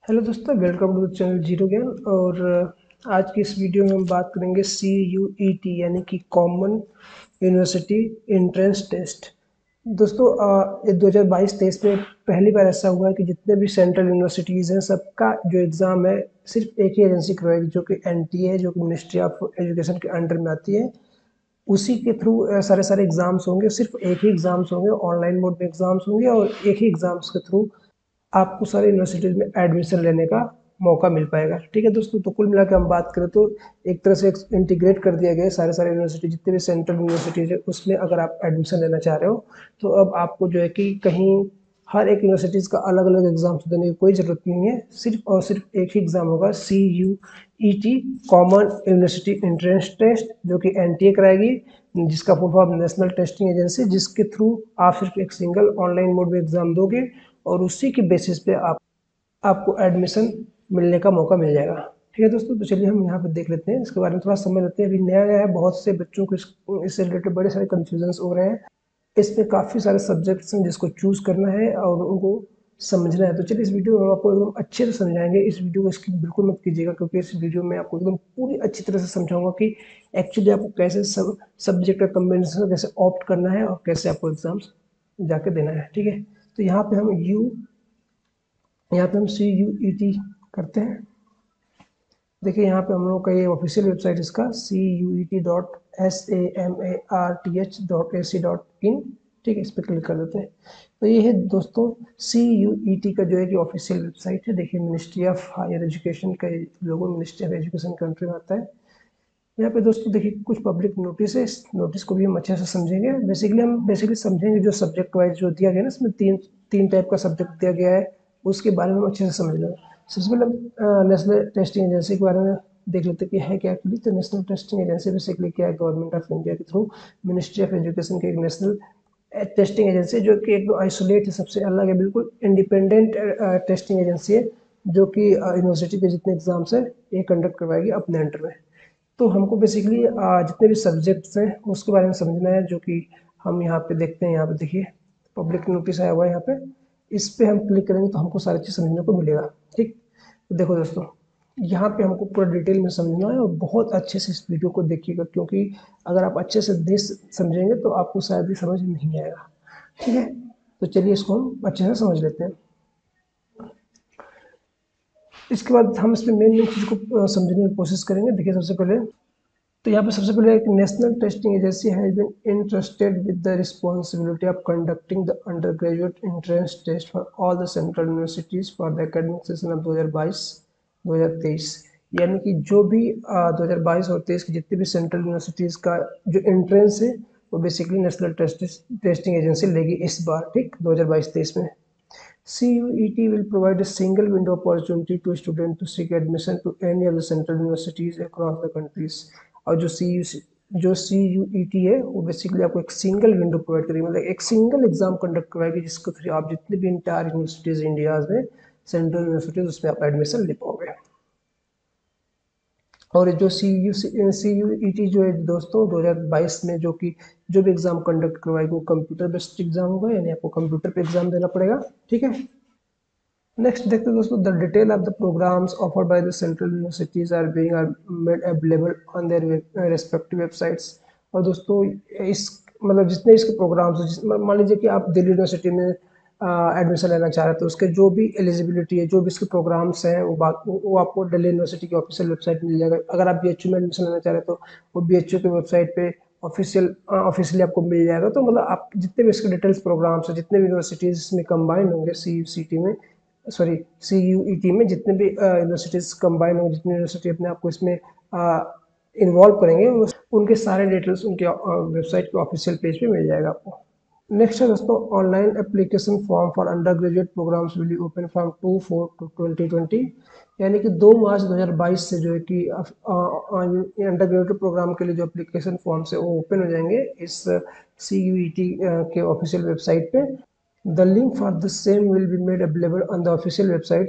Hello दोस्तों, welcome to the channel zero Gyan. और आज की इस वीडियो में हम बात करेंगे CUET यानी कि कॉमन यूनिवर्सिटी एंट्रेंस टेस्ट। दोस्तों, ये 2022-23 में पहली बार ऐसा हुआ है कि जितने भी सेंट्रल यूनिवर्सिटीज़ हैं सबका जो एग्ज़ाम है सिर्फ एक ही एजेंसी करवाएगी, जो कि NTA है, जो कि मिनिस्ट्री ऑफ एजुकेशन के अंडर में आती है। उसी के थ्रू सारे सारे एग्ज़ाम्स होंगे। सिर्फ एक ही एग्ज़ाम्स होंगे, ऑनलाइन मोड में एग्ज़ाम्स होंगे और एक ही एग्ज़ाम्स के थ्रू आपको सारी यूनिवर्सिटीज़ में एडमिशन लेने का मौका मिल पाएगा। ठीक है दोस्तों, तो कुल मिला के हम बात करें तो एक तरह से इंटीग्रेट कर दिया गया है सारे सारे यूनिवर्सिटी, जितने भी सेंट्रल यूनिवर्सिटीज़ है उसमें अगर आप एडमिशन लेना चाह रहे हो तो अब आपको जो है कि कहीं हर एक यूनिवर्सिटीज़ का अलग अलग एग्जाम्स देने की कोई ज़रूरत नहीं है। सिर्फ और सिर्फ एक ही एग्ज़ाम होगा, CUET common university entrance test, जो कि NTA कराएगी, जिसका full form national testing agency, जिसके थ्रू आप सिर्फ एक सिंगल ऑनलाइन मोड में एग्ज़ाम दोगे और उसी के बेसिस पे आपको एडमिशन मिलने का मौका मिल जाएगा। ठीक है दोस्तों, तो चलिए हम यहाँ पे देख लेते हैं, इसके बारे में थोड़ा समझ लेते हैं। अभी नया नया है, बहुत से बच्चों को इससे रिलेटेड बड़े सारे कन्फ्यूजन्स हो रहे हैं। इसमें काफ़ी सारे सब्जेक्ट्स हैं जिसको चूज़ करना है और उनको समझना है। तो चलिए इस वीडियो में हम आपको एकदम अच्छे से समझाएंगे। इस वीडियो को स्किप बिल्कुल मत कीजिएगा, क्योंकि इस वीडियो में आपको एकदम पूरी अच्छी तरह से समझाऊंगा कि एक्चुअली आपको कैसे सब सब्जेक्ट का कम्बिनेशन कैसे ऑप्ट करना है और कैसे आपको एग्जाम्स जाके देना है। ठीक है, तो यहाँ पे हम CUET करते हैं। देखिए यहाँ पे हम लोग का ये ऑफिशियल वेबसाइट इसका CUET.SAMARTH.AC.in। ठीक है, इस पर क्लिक कर देते हैं। तो ये है दोस्तों CUET का जो है कि ऑफिशियल वेबसाइट है। देखिए मिनिस्ट्री ऑफ हायर एजुकेशन का लोगो मिनिस्ट्री ऑफ एजुकेशन कंट्री में आता है। यहाँ पे दोस्तों देखिए कुछ पब्लिक नोटिस है, इस नोटिस को भी हम अच्छे से समझेंगे। बेसिकली समझेंगे जो सब्जेक्ट वाइज जो दिया गया है ना, इसमें तीन तीन टाइप का सब्जेक्ट दिया गया है, उसके बारे में हम अच्छे से समझ लेंगे। सबसे पहले हम नेशनल टेस्टिंग एजेंसी के बारे में देख लेते हैं कि है क्या एक्चुअली। तो नेशनल टेस्टिंग एजेंसी बेसिकली क्या है, गवर्नमेंट ऑफ इंडिया के थ्रू मिनिस्ट्री ऑफ एजुकेशन के एक नेशनल टेस्टिंग एजेंसी, जो कि एकदम आइसोलेट है, सबसे अलग है, बिल्कुल इंडिपेंडेंट टेस्टिंग एजेंसी है, जो कि यूनिवर्सिटी के जितने एग्जाम्स है ये कंडक्ट करवाएगी अपने अंडर में। तो हमको बेसिकली जितने भी सब्जेक्ट्स हैं उसके बारे में समझना है, जो कि हम यहाँ पे देखते हैं। यहाँ पे देखिए पब्लिक नोटिस आया हुआ है यहाँ पे, इस पे हम क्लिक करेंगे तो हमको सारी चीज़ समझने को मिलेगा। ठीक, तो देखो दोस्तों, यहाँ पे हमको पूरा डिटेल में समझना है और बहुत अच्छे से इस वीडियो को देखिएगा, क्योंकि अगर आप अच्छे से देख समझेंगे तो आपको शायद ही समझ नहीं आएगा। ठीक है, तो चलिए इसको हम अच्छे से समझ लेते हैं। इसके बाद हम इसमें मेन मेन चीज़ को समझने की कोशिश करेंगे। देखिए सबसे पहले तो यहाँ पे सबसे पहले एक national testing agency has been interested with the responsibility of conducting the under graduate entrance test for all the central universities for the academic session of 2022-2023। यानी कि जो भी 2022 और 23 की जितनी भी सेंट्रल यूनिवर्सिटीज़ का जो एंट्रेंस है वो बेसिकली नेशनल टेस्टिंग एजेंसी लेगी इस बार। ठीक, 2022-23 में CUET will provide a single window opportunity to student to seek admission to any of the central universities across the countries। और जो CUET है वो बेसिकली आपको एक सिंगल विंडो प्रोवाइड करेगी, मतलब एक सिंगल एग्जाम कंडक्ट करवाएगी, जिसको थ्रू आप जितने भी इंटायर यूनिवर्सिटीज़ इंडिया में सेंट्रल यूनिवर्सिटीज़ उसमें आप एडमिशन ले पाओगे। और जो CUET जो है दोस्तों 2022 में जो कि जो भी एग्ज़ाम कंडक्ट करवाएगी वो कंप्यूटर बेस्ड एग्जाम होगा, यानी आपको कंप्यूटर पे एग्जाम देना पड़ेगा। ठीक है, नेक्स्ट देखते हैं दोस्तों, the detail of the programmes offered by the central universities are made available on their respective websites. और दोस्तों इस मतलब जितने इसके प्रोग्राम्स, मान लीजिए कि आप दिल्ली यूनिवर्सिटी में एडमिशन लेना चाह रहे हैं, तो उसके जो भी एलिजिबिलिटी है, जो भी इसके प्रोग्राम्स हैं, वो आपको दिल्ली यूनिवर्सिटी की ऑफिशियल वेबसाइट मिल जाएगा। अगर आप BHU में एडमिशन लेना चाह रहे हैं तो वो BHU की वेबसाइट पे ऑफिशियली आपको मिल जाएगा। तो मतलब आप जितने भी इसके डिटेल्स प्रोग्राम्स हैं, जितने भी यूनिवर्सिटीज़ इसमें कंबाइन होंगे CUET में जितने भी यूनिवर्सिटीज़ कंबाइन होंगे, जितनी यूनिवर्सिटी अपने आप को इसमें इन्वॉल्व करेंगे, उनके सारे डिटेल्स उनके वेबसाइट के ऑफिशियल पेज पे मिल जाएगा आपको। नेक्स्ट है दोस्तों, online application form for under graduate programmes will be open from 2/4/2020। यानी कि 2 मार्च 2022 से जो है कि अंडर ग्रेजुएट प्रोग्राम के लिए जो एप्लीकेशन फॉर्म्स है वो ओपन हो जाएंगे इस CUET के ऑफिशियल वेबसाइट पे। The link for the same will be made available on the official website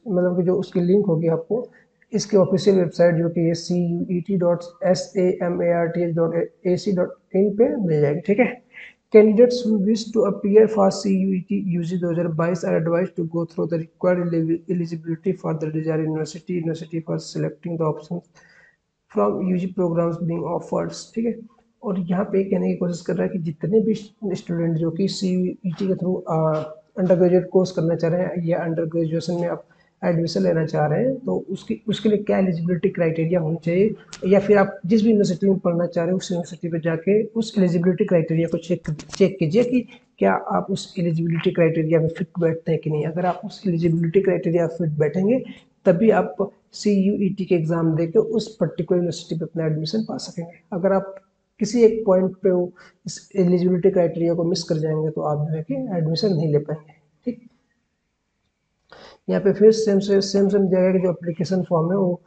मतलब कि जो उसकी लिंक होगी आपको इसके ऑफिशियल वेबसाइट, जो कि ये CUET.SAMARTH.AC.in पे मिल जाएगी। ठीक है, Candidates who wish to appear for CUET UG 2022 are advised to go through the required eligibility for the desired university for selecting the options from UG programs being offered। ठीक है, और यहाँ पे कहने की कोशिश कर रहा है कि जितने भी स्टूडेंट जो कि CUET के थ्रू अंडर ग्रेजुएट कोर्स करना चाह रहे हैं या अंडर ग्रेजुएशन में आप एडमिशन लेना चाह रहे हैं, तो उसके लिए क्या एलिजिबिलिटी क्राइटेरिया होनी चाहिए, या फिर आप जिस भी यूनिवर्सिटी में पढ़ना चाह रहे हैं उस यूनिवर्सिटी पे जाके उस एलिजिबिलिटी क्राइटेरिया को चेक कीजिए कि क्या आप उस एलिजिबिलिटी क्राइटेरिया में फिट बैठते हैं कि नहीं। अगर आप उस एलिजिबिलिटी क्राइटेरिया फिट बैठेंगे तभी आप CUET के एग्ज़ाम देकर उस पर्टिकुलर यूनिवर्सिटी पे अपना एडमिशन पा सकेंगे। अगर आप किसी एक पॉइंट पे वो इस एलिजिबिलिटी क्राइटेरिया को मिस कर जाएंगे तो आप जो है कि एडमिशन नहीं ले पाएंगे। ठीक, यहाँ पे फिर सेम जगह की जो एप्लीकेशन फॉर्म है वो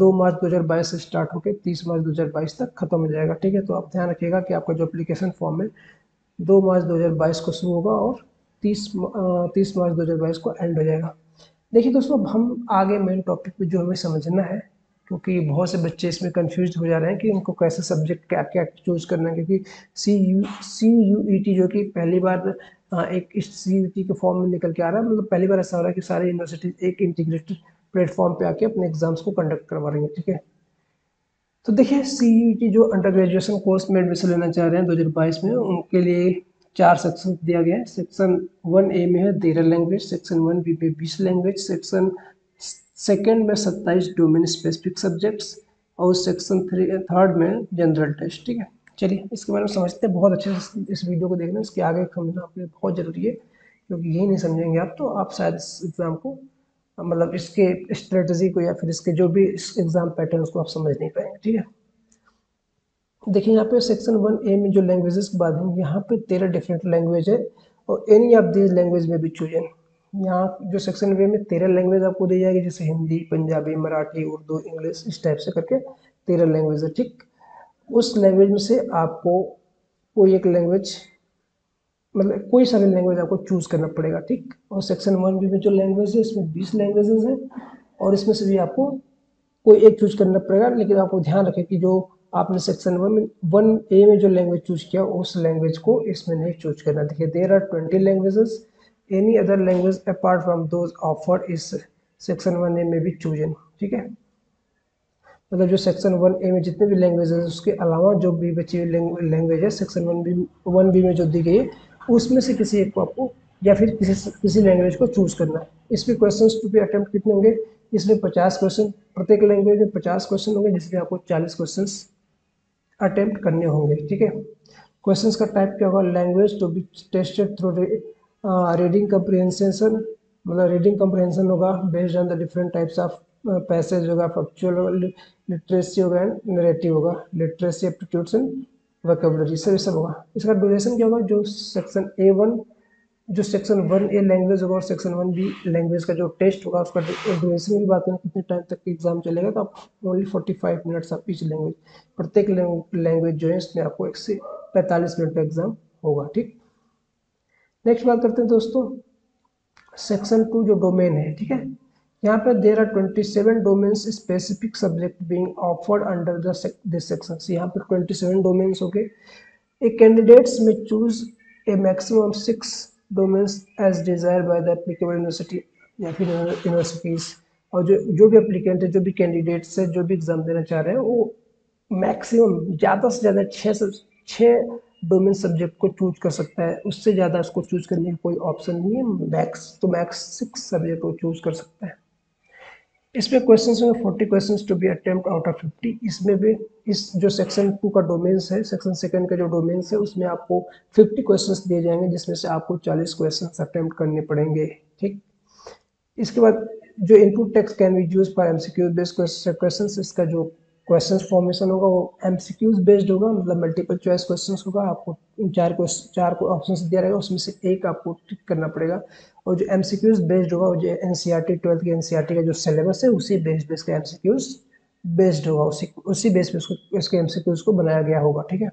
2 मार्च 2022 से स्टार्ट होकर 30 मार्च 2022 तक खत्म हो जाएगा। ठीक है, तो आप ध्यान रखिएगा कि आपका जो एप्लीकेशन फॉर्म है 2 मार्च 2022 को शुरू होगा और 30 मार्च 2022 को एंड हो जाएगा। देखिए दोस्तों, अब हम आगे मेन टॉपिक पे जो हमें समझना है, क्योंकि बहुत से बच्चे इसमें कंफ्यूज हो जा रहे हैं कि उनको कैसे सब्जेक्ट क्या क्या चूज करना है, क्योंकि CUET जो कि पहली बार एक इस CUET के फॉर्म में निकल के आ रहा है, मतलब पहली बार ऐसा हो रहा है कि सारी यूनिवर्सिटी एक इंटीग्रेटेड प्लेटफॉर्म पे आके अपने एग्जाम्स को कंडक्ट करवा रही है। ठीक है, तो देखिए CUET जो अंडर ग्रेजुएशन कोर्स में एडमिशन लेना चाह रहे हैं 2022 में, उनके लिए 4 सेक्शन दिया गया है। सेक्शन 1A में है 13 लैंग्वेज, सेक्शन 1B में 20 लैंग्वेज, सेक्शन सेकेंड में 27 डोमेन स्पेसिफिक सब्जेक्ट्स और सेक्शन थर्ड में जनरल टेस्ट। ठीक है, चलिए इसके बारे में समझते हैं। बहुत अच्छे से इस वीडियो को देखना, इसके आगे समझना आपके लिए बहुत ज़रूरी है, क्योंकि यही नहीं समझेंगे आप तो आप शायद इस एग्ज़ाम को, मतलब इसके स्ट्रेटजी को या फिर इसके जो भी एग्ज़ाम पैटर्न को आप समझ नहीं पाएंगे। ठीक है, देखिए यहाँ पे सेक्शन 1A में जो लैंग्वेजेस की बात है, यहाँ पे 13 डिफरेंट लैंग्वेज है और एनी ऑफ दिस लैंग्वेज में भी चूजन। यहाँ जो सेक्शन वे में 13 लैंग्वेज आपको दी जाएगी, जैसे हिंदी, पंजाबी, मराठी, उर्दू, इंग्लिश, इस टाइप से करके 13 लैंग्वेज है। ठीक, उस लैंग्वेज में से आपको कोई एक लैंग्वेज, मतलब कोई सा भी लैंग्वेज आपको चूज करना पड़ेगा। ठीक, और सेक्शन 1B में जो लैंग्वेज है इसमें 20 लैंग्वेजेस हैं और इसमें से भी आपको कोई एक चूज करना पड़ेगा, लेकिन आपको ध्यान रखें कि जो आपने सेक्शन 1A में जो लैंग्वेज चूज किया उस लैंग्वेज को इसमें नहीं चूज करना। देखिए there are 20 languages, any other language apart from those offered इस सेक्शन 1A में भी चूजन। ठीक है, मतलब जो सेक्शन 1A में जितने भी लैंग्वेज है उसके अलावा जो भी बची हुई लैंग्वेज है सेक्शन 1B में जो दी गई है उसमें से किसी एक को आपको या फिर किसी लैंग्वेज को चूज करना है। इसमें क्वेश्चंस टू बी अटेम्प्ट कितने होंगे, इसमें 50 क्वेश्चन, प्रत्येक लैंग्वेज में 50 क्वेश्चन होंगे, जिसमें आपको 40 क्वेश्चन अटेम्प्ट करने होंगे। ठीक है, क्वेश्चंस का टाइप क्या होगा, language to be tested through reading comprehension, मतलब रीडिंग कम्प्रिहेंशन होगा based on the different types of passage होगा, फैक्चुअल लिटरेसी होगा एंड नरेटिव होगा, लिटरेसी एप्टीट्यूड्स एंड वोकैबुलरी, सब होगा। इसका ड्यूरेशन क्या होगा, जो सेक्शन 1A लैंग्वेज होगा और सेक्शन 1B लैंग्वेज का जो टेस्ट होगा उसका ड्यूरेशन की बात करें कितने टाइम तक एग्जाम चलेगा, तो आप only 45 minutes of each language, प्रत्येक लैंग्वेज जो है इसमें आपको 1 से 45 मिनट का एग्जाम होगा। ठीक, नेक्स्ट बात करते हैं दोस्तों सेक्शन 2 जो डोमेन है। ठीक है, यहाँ पे there are 27 domains specific subject being offered under this section. यहाँ पे 27 डोमेन्स हो गए। A candidates may choose a maximum 6 domains as desire by the applicable university या फिर यूनिवर्सिटीज। और जो भी एप्लीकेंट है, जो भी कैंडिडेट्स है, जो भी एग्जाम देना चाह रहे हैं, वो मैक्सिमम ज़्यादा से ज़्यादा 6 डोमेन सब्जेक्ट को चूज कर सकता है, उससे ज़्यादा उसको चूज करने का कोई ऑप्शन नहीं है। मैक्स 6 सब्जेक्ट को चूज कर सकता है। इसमें क्वेश्चंस में 40 questions to be attempt out of 50। इसमें भी इस जो सेक्शन 2 का डोमेन्स है, सेक्शन सेकंड का जो डोमेन्स है उसमें आपको 50 क्वेश्चंस दिए जाएंगे, जिसमें से आपको 40 क्वेश्चंस अटेम्प्ट करने पड़ेंगे। ठीक, इसके बाद जो input text can be use for MCQ based questions, इसका जो क्वेश्चन फॉर्मेशन होगा वो MCQs बेस्ड होगा, मतलब मल्टीपल चॉइस क्वेश्चंस होगा। आपको 4 को ऑप्शन दिया रहेगा, उसमें से एक आपको टिक करना पड़ेगा। और जो MCQs बेस्ड होगा वो जो NCERT 12th के NCERT का जो सिलेबस है उसी बेस्ड इसका MCQs बेस्ड होगा, उसी बेस पे उसके MCQs को बनाया गया होगा। ठीक है,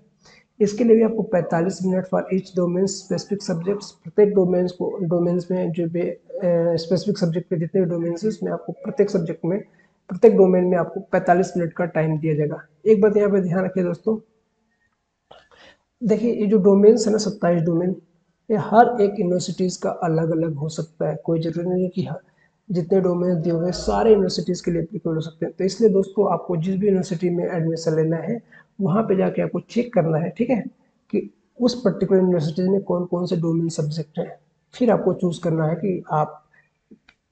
इसके लिए भी आपको 45 minute for each domain specific subjects, प्रत्येक डोमेन्स में जो भी स्पेसिफिक सब्जेक्ट के जितने भी डोमेन्स हैं उसमें आपको प्रत्येक डोमेन में आपको 45 मिनट का टाइम दिया जाएगा। एक बात यहाँ पे ध्यान रखिए दोस्तों, देखिए ये जो डोमेन्स है ना 27 डोमेन, ये हर एक यूनिवर्सिटीज़ का अलग अलग हो सकता है। कोई ज़रूरी नहीं है कि जितने डोमेन दिए हुए सारे यूनिवर्सिटीज़ के लिए एप्लीकेबल हो सकते हैं। तो इसलिए दोस्तों आपको जिस भी यूनिवर्सिटी में एडमिशन लेना है वहाँ पे जाके आपको चेक करना है, ठीक है, कि उस पर्टिकुलर यूनिवर्सिटी में कौन कौन से डोमेन सब्जेक्ट हैं। फिर आपको चूज़ करना है कि आप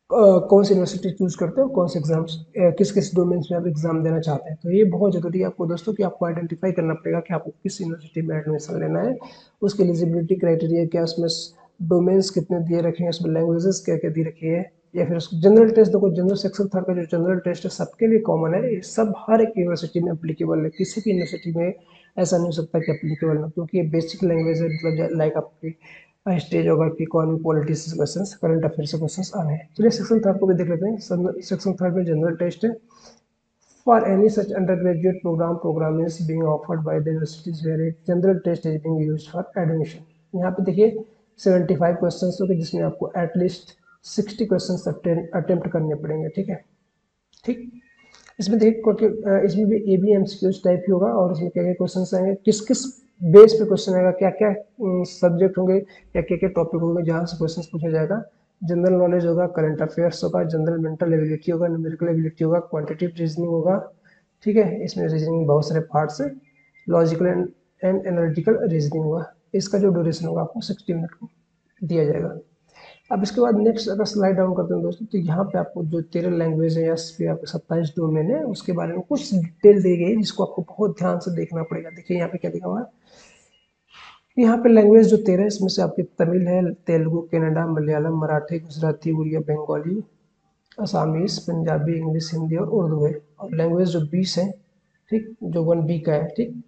कौन सी यूनिवर्सिटी चूज़ करते हो, कौन से एग्जाम्स किस किस डोमेन्स में आप एग्जाम देना चाहते हैं। तो ये बहुत ज़रूरी है आपको दोस्तों कि आपको आइडेंटिफाई करना पड़ेगा कि आपको किस यूनिवर्सिटी में एडमिशन लेना है, उसकी एलिजिबिलिटी क्राइटेरिया क्या, उसमें डोमेन्स कितने दिए रखे हैं, उसमें लैंग्वेजेस क्या क्या दी रखी है, या फिर उसको जनरल टेस्ट। देखो जनरल सेक्शन थर्ड का जो जनरल टेस्ट है सबके लिए कॉमन है, ये सब हर एक यूनिवर्सिटी में अप्लीकेबल है। किसी भी यूनिवर्सिटी में ऐसा नहीं हो सकता कि अप्लीकेबल ना, क्योंकि ये बेसिक लैंग्वेज है, मतलब लाइक आपकी stage geography, economy, politics questions, current affairs से क्वेश्चंस आ रहे हैं। चलिए सेक्शन थर्ड को भी देख लेते हैं। सेक्शन थर्ड में जनरल टेस्ट है। For any such undergraduate programme is being offered by the universities where a general test is being used for admission. यहाँ पे देखिए 75 क्वेश्चंस होंगे जिसमें आपको एटलीस्ट 60 क्वेश्चंस अटेम्प्ट करने पड़ेंगे, ठीक है। ठीक, इसमें देखिए क्योंकि इसमें भी A B M C Qs type ही होगा, और इसमें क्या क्या क्वेश्चन आएंगे, किस किस बेस पे क्वेश्चन आएगा, क्या क्या सब्जेक्ट होंगे या क्या क्या टॉपिक होंगे जहाँ से क्वेश्चन पूछा जाएगा। जनरल नॉलेज होगा, करंट अफेयर्स होगा, जनरल मेंटल एबिलिटी होगा, न्यूमेरिकल एबिलिटी होगा, क्वांटिटेटिव रीजनिंग होगा, ठीक है। इसमें रीजनिंग बहुत सारे पार्ट्स है, लॉजिकल एंड एनालिटिकल रीजनिंग होगा। इसका जो ड्यूरेशन होगा आपको 60 मिनट को दिया जाएगा। अब इसके बाद नेक्स्ट अगर स्लाइड डाउन करते हैं दोस्तों, तो यहाँ पे आपको जो 13 लैंग्वेज है या फिर आपके 27 डोमेन है उसके बारे में कुछ डिटेल दी गई है जिसको आपको बहुत ध्यान से देखना पड़ेगा। देखिए यहाँ पे क्या लिखा हुआ है, यहाँ पे लैंग्वेज जो 13 है इसमें से आपकी तमिल है, तेलुगु, कन्नड़ा, मलयालम, मराठी, गुजराती, उड़िया, बंगाली, असामीज, पंजाबी, इंग्लिश, हिंदी और उर्दू है। और लैंग्वेज जो 20 है, ठीक, जो 1B का है, ठीक।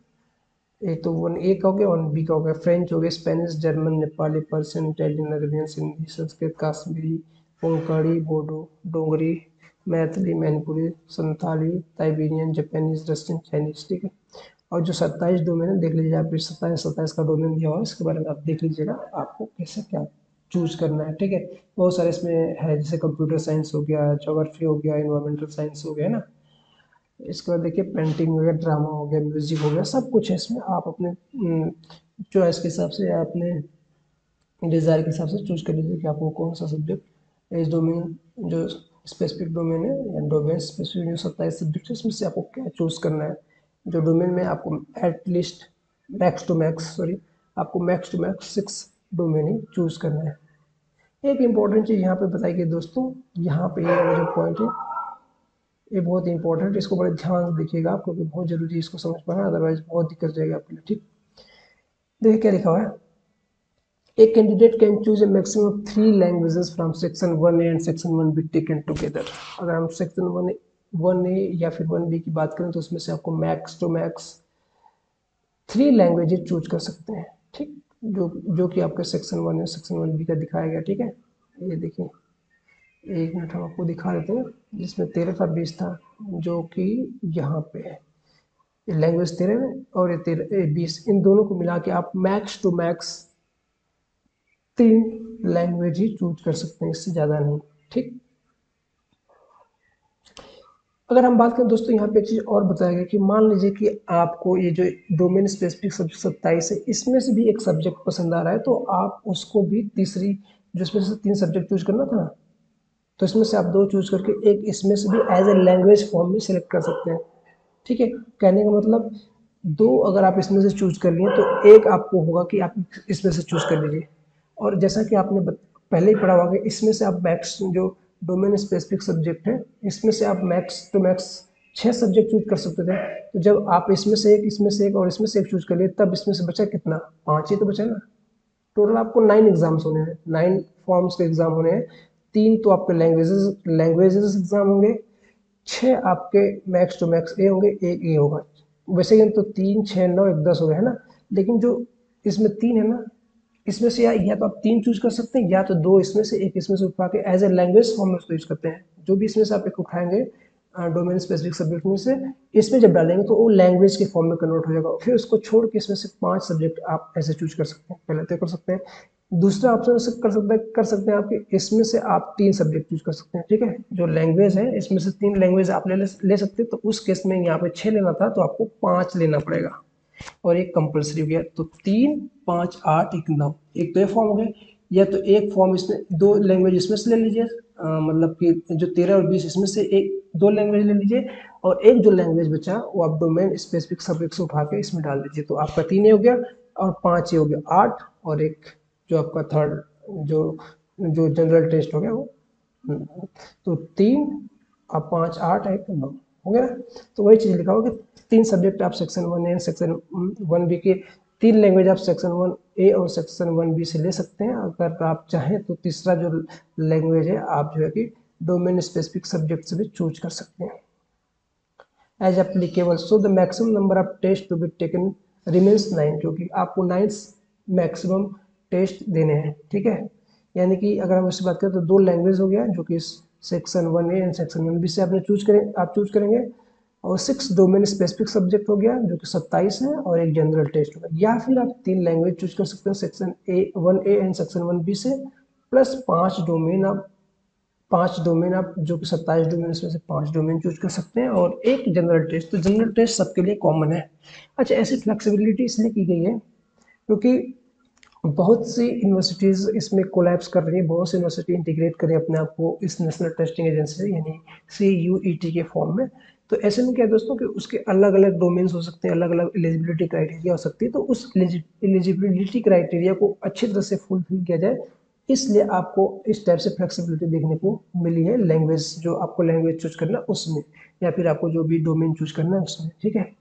एक तो 1A का हो गया, 1B का हो गया। फ्रेंच हो गया, Spanish, German, Nepali, Persian, Italian, Arabian, Sindhi, Sanskrit, Kashmiri, Konkani, Bodo, Dogri, Maithili, Manipuri, Santhali, ताइबेरियन, जापानीज, रशियन, चाइनीज, ठीक है। और जो 27 डोमेन है देख लीजिए आप, 27 का डोमेन दिया हुआ है, इसके बारे में आप देख लीजिएगा आपको कैसे क्या चूज करना है, ठीक है। बहुत सारे इसमें है, जैसे कंप्यूटर साइंस हो गया, ज्योग्राफी हो गया, इन्वायरमेंटल साइंस हो गया, है ना। इसके बाद देखिए पेंटिंग हो गया, ड्रामा हो गया, म्यूजिक हो गया, सब कुछ है इसमें। आप अपने चॉइस के हिसाब से या अपने डिज़ायर के हिसाब से चूज कर लीजिए कि आपको कौन सा सब्जेक्ट इस डोमेन, जो स्पेसिफिक डोमेन है या डोमेन स्पेसिफिक जो 27 सब्जेक्ट है इसमें से आपको क्या चूज करना है। जो डोमेन में आपको at least max to max 6 domain ही चूज करना है। एक इंपॉर्टेंट चीज़ यहाँ पे बताई गई दोस्तों, यहाँ पे ये जो पॉइंट है ये बहुत ही इंपॉर्टेंट है, इसको बड़े ध्यान से देखिएगा आप, क्योंकि बहुत जरूरी है इसको समझ पाना, अदरवाइज बहुत दिक्कत जाएगी आपके लिए, ठीक। देखिए क्या लिखा हुआ है, A candidate can choose a maximum of 3 languages from section 1A and section 1B taken together। अगर हम सेक्शन 1A या फिर 1B की बात करें तो उसमें से आपको max to max 3 languages choose कर सकते हैं, ठीक। जो कि आपके सेक्शन 1 है, सेक्शन 1B का दिखाया गया, ठीक है। ये देखिए, एक मिनट हम आपको दिखा देते हैं, जिसमें 13 था, 20 था, जो कि यहाँ पे है। लैंग्वेज 13 है और ये 20, इन दोनों को मिला के आप मैक्स टू मैक्स 3 लैंग्वेज ही चूज कर सकते हैं, इससे ज़्यादा नहीं, ठीक। अगर हम बात करें दोस्तों, यहाँ पे एक चीज़ और बताया गया कि मान लीजिए कि आपको ये जो डोमेन स्पेसिफिक सब्जेक्ट 27 है इसमें से भी एक सब्जेक्ट पसंद आ रहा है, तो आप उसको भी तीसरी, जो इसमें से 3 सब्जेक्ट चूज करना था ना, तो इसमें से आप 2 चूज करके एक इसमें से भी एज ए लैंग्वेज फॉर्म में सिलेक्ट कर सकते हैं, ठीक है। कहने का मतलब 2 अगर आप इसमें से चूज कर लिए तो एक आपको होगा कि आप इसमें से चूज कर लीजिए। और जैसा कि आपने पहले ही पढ़ा होगा कि इसमें से आप मैक्स जो डोमेन स्पेसिफिक सब्जेक्ट है इसमें से आप max to max 6 subject choose कर सकते थे। तो जब आप इसमें से एक, इसमें से एक और इसमें से एक चूज कर लिए, तब इसमें से बचा कितना, 5 ही तो बचा ना। टोटल आपको 9 एग्जाम्स होने हैं, 9 फॉर्म्स के एग्जाम होने हैं। 3 तो आपके लैंग्वेजेस एग्जाम होंगे, 6 आपके मैक्स टू मैक्स ए होंगे, एक ए होगा। वैसे ही तो 3, 6, 9, 1, 10 हो गए, है ना। लेकिन जो इसमें 3 है ना, इसमें से या तो आप 3 चूज कर सकते हैं, या तो 2 इसमें से, एक इसमें से उठा के एज ए लैंग्वेज फॉर्म में उसको यूज करते हैं। जो भी इसमें से आप एक उठाएंगे डोमेन स्पेसिफिक सब्जेक्ट में से, इसमें जब डालेंगे तो वो लैंग्वेज के फॉर्म में कन्वर्ट हो जाएगा। फिर उसको छोड़ के इसमें से 5 सब्जेक्ट आप ऐसे चूज कर सकते हैं, पहले तो कर सकते हैं। दूसरा ऑप्शन से कर सकते हैं आपके, इसमें से आप 3 सब्जेक्ट चूज कर सकते हैं, ठीक है। जो लैंग्वेज है इसमें से 3 लैंग्वेज आप ले सकते हैं, तो उस केस में यहाँ पे 6 लेना था तो आपको 5 लेना पड़ेगा। और एक कंपलसरी हो गया। तो 3, 5, 8, 1, 9, एक तो ये फॉर्म हो गया। या तो एक फॉर्म इसमें दो लैंग्वेज इसमें से ले लीजिए, मतलब कि जो 13 और 20 इसमें से एक दो लैंग्वेज ले लीजिए, और एक जो लैंग्वेज बचा वो आप डोमेन स्पेसिफिक सब्जेक्ट से उठा के इसमें डाल दीजिए। तो आपका 3 ये हो गया, और 5 ये हो गया, 8, और एक जो आपका थर्ड जो जो जनरल टेस्ट हो गया वो। तो 3 और 5, 8, 1, 9 हो गया ना। तो वही चीज़ लिखा होगा कि 3 सब्जेक्ट आप सेक्शन 1 ए सेक्शन 1 बी के 3 लैंग्वेज आप सेक्शन 1 ए और सेक्शन 1 बी से ले सकते हैं। अगर आप चाहें तो तीसरा जो लैंग्वेज है आप जो है कि डोमेन स्पेसिफिक सब्जेक्ट से भी चूज कर सकते हैं। As applicable, so the maximum number of test to be taken remains 9, क्योंकि आपको 9 मैक्सिमम टेस्ट देने हैं, ठीक है। यानी कि अगर हम इससे बात करें तो दो लैंग्वेज हो गया जो कि section 1 A and section 1 B से आपने आप चूज करेंगे, और 6 डोमेन स्पेसिफिक सब्जेक्ट हो गया जो कि 27 है, और एक जनरल टेस्ट होगा। या फिर आप 3 लैंग्वेज चूज कर सकते हैं section 1 A and section 1 B से, प्लस 5 डोमेन आप जो कि 27 डोमेन में से 5 डोमेन चूज कर सकते हैं, और एक जनरल टेस्ट। तो जनरल टेस्ट सबके लिए कॉमन है। अच्छा, ऐसी फ्लेक्सिबिलिटी इसलिए की गई है क्योंकि बहुत सी यूनिवर्सिटीज़ इसमें कोलैप्स कर रही है, बहुत सी यूनिवर्सिटी इंटीग्रेट कर रही है अपने आप को इस नेशनल टेस्टिंग एजेंसी से, यानी CUET के फॉर्म में। तो ऐसे में क्या है दोस्तों कि उसके अलग अलग डोमेन्स हो सकते हैं, अलग अलग एलिजिबिलिटी क्राइटेरिया हो सकती है। तो उस एलिजिबिलिटी क्राइटेरिया को अच्छी तरह से फुलफिल किया जाए, इसलिए आपको इस टाइप से फ्लेक्सिबिलिटी देखने को मिली है लैंग्वेज, जो आपको लैंग्वेज चूज करना उसमें, या फिर आपको जो भी डोमेन चूज करना है उसमें, ठीक है।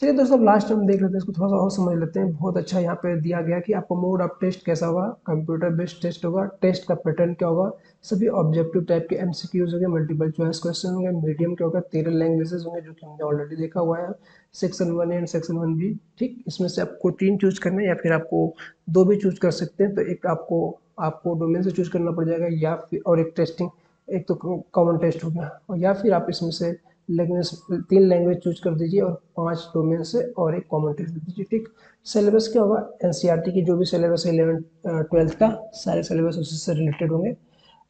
चलिए दोस्तों, लास्ट हम देख लेते हैं, इसको थोड़ा सा और समझ लेते हैं। बहुत अच्छा यहाँ पे दिया गया कि आपको मोड ऑफ टेस्ट कैसा होगा, कंप्यूटर बेस्ड टेस्ट होगा, टेस्ट का पैटर्न क्या होगा, सभी ऑब्जेक्टिव टाइप के MCQs होंगे, मल्टीपल चॉइस क्वेश्चन होंगे, मीडियम क्या होगा, 13 लैंग्वेजेस होंगे जो कि हमने ऑलरेडी देखा हुआ है, सेक्शन 1 एंड सेक्शन 1 बी, ठीक। इसमें से आपको 3 चूज करना है, या फिर आपको 2 भी चूज कर सकते हैं। तो एक आपको आपको डोमेन से चूज करना पड़ जाएगा, या फिर और एक टेस्टिंग, एक तो कॉमन टेस्ट हो गया, और या फिर आप इसमें से लैंग्वेज 3 लैंग्वेज चूज कर दीजिए, और 5 डोमेन से और एक कॉमन टेस्ट दे दीजिए, ठीक। सिलेबस क्या होगा, NCERT की जो भी सिलेबस है 11th-12th का, सारे सिलेबस उसी से रिलेटेड होंगे।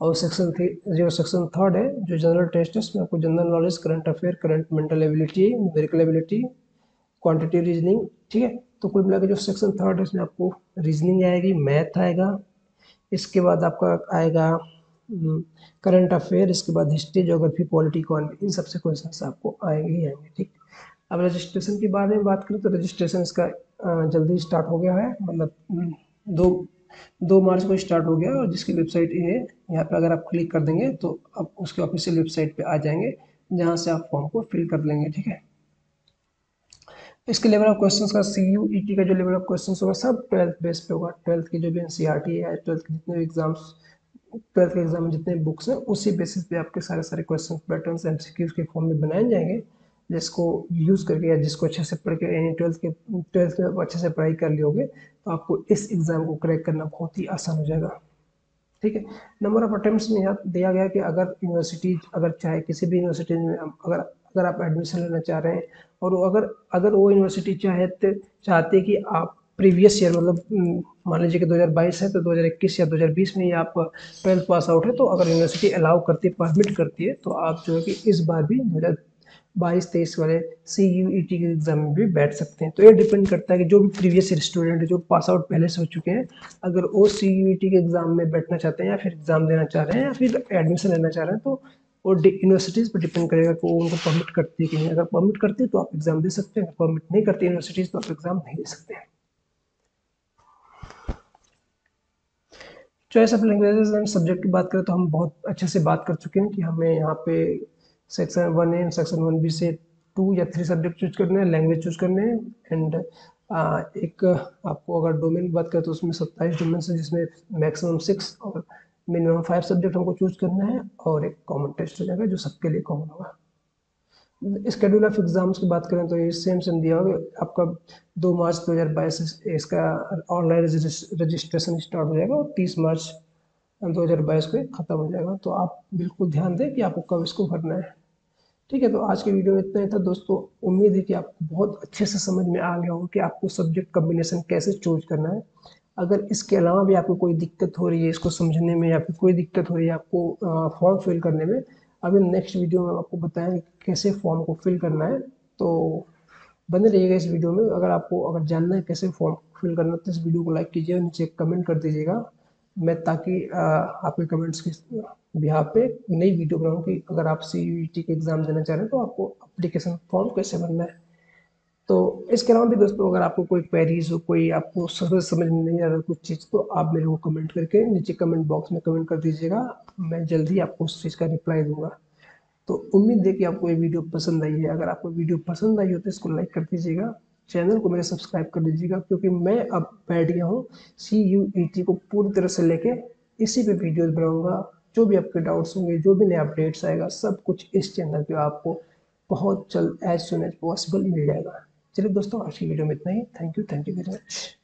और सेक्शन थर्ड है जो जनरल टेस्ट है, इसमें आपको general knowledge, current affair, current mental ability, numerical ability, quantity reasoning, ठीक है। तो कुल मिलाकर जो सेक्शन थर्ड है इसमें आपको रीजनिंग आएगी, मैथ आएगा, इसके बाद आपका आएगा करंट अफेयर, इसके बाद हिस्ट्री, ज्योग्राफी, पॉलिटी, इकोनॉमी, इन सबसे क्वेश्चन आपको आएंगे ही आएंगे, ठीक। अब रजिस्ट्रेशन के बारे में बात करें तो रजिस्ट्रेशन इसका जल्दी स्टार्ट हो गया है, मतलब दो 2 मार्च को स्टार्ट हो गया, और जिसकी वेबसाइट ये है, यहाँ पे अगर आप क्लिक कर देंगे तो आप उसके ऑफिशियल वेबसाइट पे आ जाएंगे, जहाँ से आप फॉर्म को फिल कर लेंगे, ठीक है। इसके लेवल ऑफ क्वेश्चंस का CUET का जो लेवल ऑफ क्वेश्चंस होगा सब 12th बेस पे होगा। 12th की जो भी NCERT है, 12th के जितने भी एग्जाम्स, 12th के एग्जाम में जितने बुक्स हैं उसी बेसिस पे आपके सारे सारे क्वेश्चन पैटर्न्स MCQs के फॉर्म में बनाए जाएंगे, जिसको यूज़ करके या जिसको अच्छे से पढ़ के, यानी 12th के अच्छे से पढ़ाई कर लियोगे तो आपको इस एग्ज़ाम को क्रैक करना बहुत ही आसान हो जाएगा, ठीक है। नंबर ऑफ अटेम्प्ट्स में यहाँ दिया गया कि अगर यूनिवर्सिटी, अगर चाहे किसी भी यूनिवर्सिटी में अगर अगर आप एडमिशन लेना चाह रहे हैं, और अगर अगर वो यूनिवर्सिटी चाहते कि आप प्रीवियस ईयर, मतलब मान लीजिए कि 2022 है तो 2021 या 2020 में ही आप 12th पास आउट है, तो अगर यूनिवर्सिटी अलाउ करती है, परमिट करती है, तो आप जो है कि इस बार भी 2022-23 वाले CUET के एग्जाम में भी बैठ सकते हैं। तो ये डिपेंड करता है कि जो भी प्रीवियस ईयर स्टूडेंट है, जो पास आउट पहले से हो चुके हैं, अगर वो CUET के एग्जाम में बैठना चाहते हैं, या फिर एग्जाम देना चाह रहे हैं, या फिर एडमिशन लेना चाह रहे हैं, तो वो यूनिवर्सिटीज़ पर डिपेंड करेगा कि वो उनको परमिट करती है कि नहीं। अगर परमिट करती है तो आप एग्जाम दे सकते हैं, परमिट नहीं करती यूनिवर्सिटीज़ तो आप एग्जाम नहीं दे सकते हैं। Choice of languages and subject की बात करें तो हम बहुत अच्छे से बात कर चुके हैं कि हमें यहाँ पे सेक्शन 1 ए सेक्शन 1 बी से 2 या 3 सब्जेक्ट चूज करने हैं, लैंग्वेज चूज करने हैं, एंड एक आपको अगर डोमेन की बात करें तो उसमें 27 डोमेन है, जिसमें मैक्सिमम 6 और मिनिमम 5 सब्जेक्ट हमको चूज करना है, और एक कॉमन टेस्ट हो जाएगा जो सबके लिए कॉमन होगा। स्केड्यूल ऑफ एग्जाम्स की बात करें तो ये सेम दिया होगा आपका। 2 मार्च 2022 से इसका ऑनलाइन रजिस्ट्रेशन स्टार्ट हो जाएगा, और 30 मार्च 2022 को ख़त्म हो जाएगा। तो आप बिल्कुल ध्यान दें कि आपको कब इसको भरना है, ठीक है। तो आज के वीडियो में इतना ही था दोस्तों। उम्मीद है कि आपको बहुत अच्छे से समझ में आ गया हो कि आपको सब्जेक्ट कम्बिनेशन कैसे चूज करना है। अगर इसके अलावा भी आपको कोई दिक्कत हो रही है इसको समझने में, या फिर कोई दिक्कत हो रही है आपको फॉर्म फिल करने में, अभी नेक्स्ट वीडियो में आपको बताएंगे कैसे फॉर्म को फिल करना है। तो बने रहिएगा इस वीडियो में। अगर आपको अगर जानना है कैसे फॉर्म फिल करना तो इस वीडियो को लाइक कीजिए और नीचे कमेंट कर दीजिएगा, मैं ताकि आपके कमेंट्स के बिहाफ पे नई वीडियो बनाऊँ कि अगर आप CUET के एग्ज़ाम देना चाह रहे हैं तो आपको अप्लीकेशन फॉर्म कैसे भरना है। तो इसके अलावा भी दोस्तों अगर आपको कोई क्वेरीज हो, कोई आपको समझ में नहीं आ रहा कुछ चीज़, तो आप मेरे को कमेंट करके नीचे कमेंट बॉक्स में कमेंट कर दीजिएगा, मैं जल्द ही आपको उस चीज़ का रिप्लाई दूंगा। तो उम्मीद है कि आपको ये वीडियो पसंद आई है। अगर आपको वीडियो पसंद आई हो तो इसको लाइक कर दीजिएगा, चैनल को मेरे सब्सक्राइब कर दीजिएगा, क्योंकि मैं अब बैठ गया हूँ CUET को पूरी तरह से लेके इसी पे वीडियोस बनाऊंगा। जो भी आपके डाउट्स होंगे, जो भी नए अपडेट्स आएगा, सब कुछ इस चैनल पे आपको बहुत जल्द एज सुन एज पॉसिबल मिल जाएगा। चलिए दोस्तों, आज की वीडियो में इतना ही। Thank you very much.